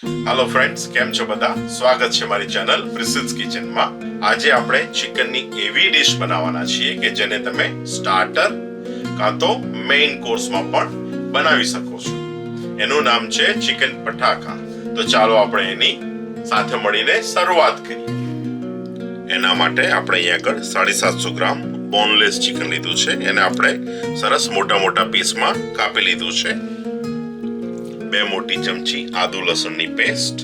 Hello friends, केम छो बधा? स्वागत छे मारी चैनल प्रिसिस किचन માં। આજે આપણે ચિકનની એવી ડિશ બનાવવાના છીએ કે જેને તમે સ્ટાર્ટર કાં તો મેઇન કોર્સમાં પણ બનાવી શકો છો। એનું નામ છે ચિકન પટાકા। તો ચાલો આપણે એની સાથે મળીને શરૂઆત કરીએ। એના માટે આપણે અહીંયા આગળ 750 ગ્રામ બોનલેસ ચિકન લીધું છે। એને આપણે સરસ મોટા મોટા પીસમાં કાપી લીધું છે। 2 મોટી ચમચી આદુ લસણની પેસ્ટ,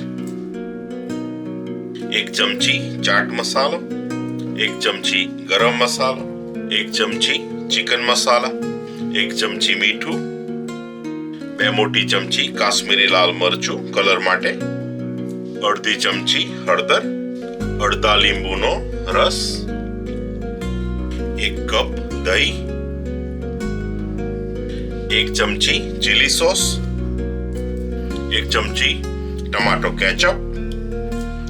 1 ચમચી ચાટ મસાલો, 1 ચમચી ગરમ મસાલો, 1 ચમચી चिकन मसाला, 1 चमची मीठू, 2 मोटी चमची काश्मीरी लाल मरचू कलर माटे, अर्धी चमची हळदर, अर्धा લીંબુનો रस, 1 कप दही, 1 चमची चिली सॉस, 1 चमची टमाटो केचप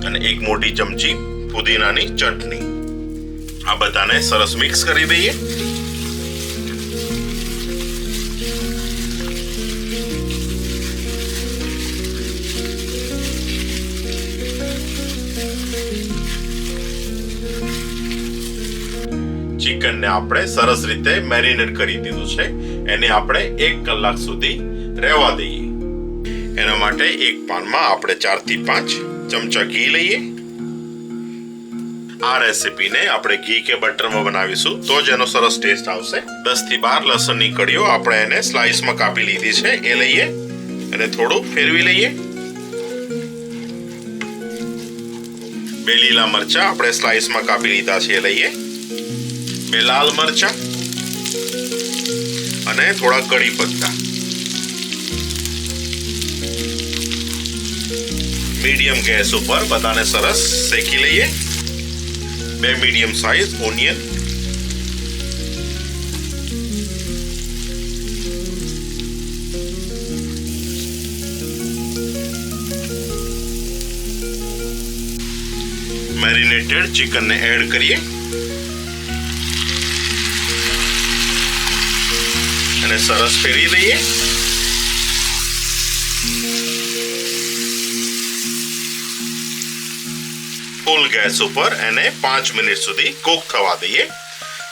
અને 1 મોટી ચમચી પુદીનાની ચટણી। આ બધાને સરસ મિક્સ કરી દઈએ। चिकन ने આપણે સરસ રીતે મેરિનેટ કરી દીધું છે। એને આપણે 1 કલાક સુધી રહેવા દઈએ। એના માટે એક પાનમાં આપણે 4 થી 5 चमचा घी લઈએ। આ રેસીપીને આપણે ઘી કે બટરમાં બનાવીશું તો જ એનો સરસ ટેસ્ટ આવશે। 10 થી 12 લસણની કળીઓ આપણે એને સ્લાઇસમાં કાપી લીધી છે, એ લઈએ અને થોડું ફેરવી લઈએ। 2 લીલા મરચા આપણે સ્લાઇસમાં કાપી લીધા છે, એ લઈએ। 2 લાલ મરચા અને થોડા કડી પત્તા। मीडियम गैस पर बदाने सरस सेकी लीए। 2 medium size onion, marinated chicken ने ऐड करिए અને સરસ ફેરવી દઈએ। ફૂલ ગેસ ઉપર એને 5 મિનિટ સુધી કૂક થવા દઈએ।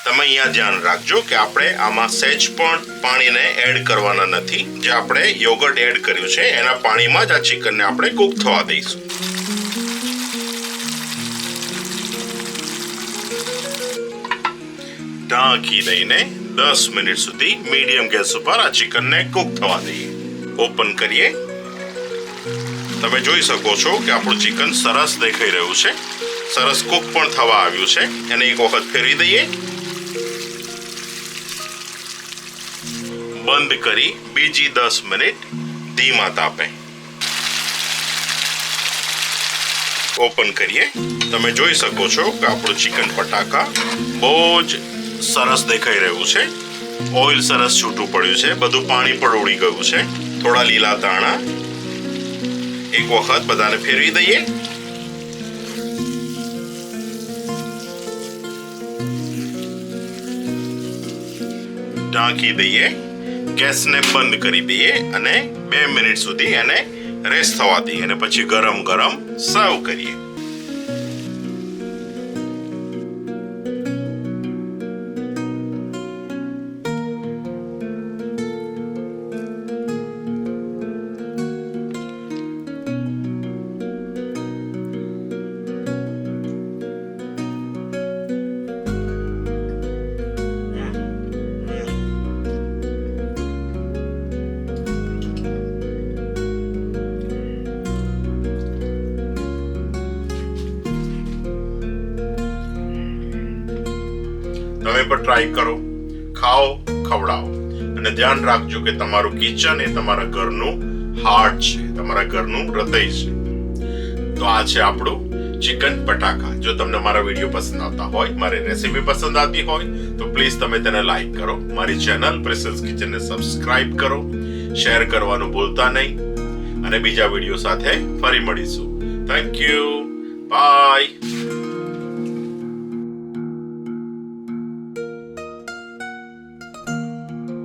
તમે અહીંયા ધ્યાન રાખજો કે આપણે આમાં સહેજ પણ પાણીને એડ કરવાના નથી। જે આપણે યોગર્ટ એડ કર્યું છે એના પાણીમાં જ આ ચિકનને આપણે કૂક થવા દઈશું। ઢાંકી દઈને 10 મિનિટ સુધી મીડિયમ ગેસ ઉપર આ ચિકનને કૂક થવા દઈએ। ઓપન કરીએ। તમે જોઈ શકો છો કે આપણું ચિકન સરસ દેખાઈ રહ્યું છે, સરસ કૂક પણ થવા આવ્યું છે। એને એક વખત ફેરવી દઈએ। બંધ કરી બીજી 10 મિનિટ ધીમા તાપે ઓપન કરીએ। તમે જોઈ શકો છો કે આપણું ચિકન પટાકા બહુ જ સરસ દેખાઈ રહ્યું છે। ઓઇલ સરસ છૂટું પડ્યું છે, બધું પાણી પણ ઉડી ગયું છે। થોડા લીલા ધાણા એક વખત બધાને ફેરવી દઈએ। ઢાંકી દઈએ, ગેસને બંધ કરી દઈએ અને 2 મિનિટ સુધી એને રેસ્ટ થવા દઈએ અને પછી ગરમ ગરમ સર્વ કરીએ। તમે પણ ટ્રાય કરો, ખાઓ, ખવડાવો અને ધ્યાન રાખજો કે તમારું કિચન એ તમારા ઘરનું હાર્ટ છે, તમારા ઘરનું હૃદય છે। તો આ છે આપણું ચિકન પટાકા। જો તમને મારા વિડીયો પસંદ આવતા હોય, મારી રેસીપી પસંદ આવતી હોય તો પ્લીઝ તમે તેને લાઈક કરો, મારી ચેનલ પ્રિસિસ કિચનને સબસ્ક્રાઇબ કરો, શેર કરવાનું ભૂલતા નહીં અને બીજા વિડીયો સાથે ફરી મળીશું। Thank you, by.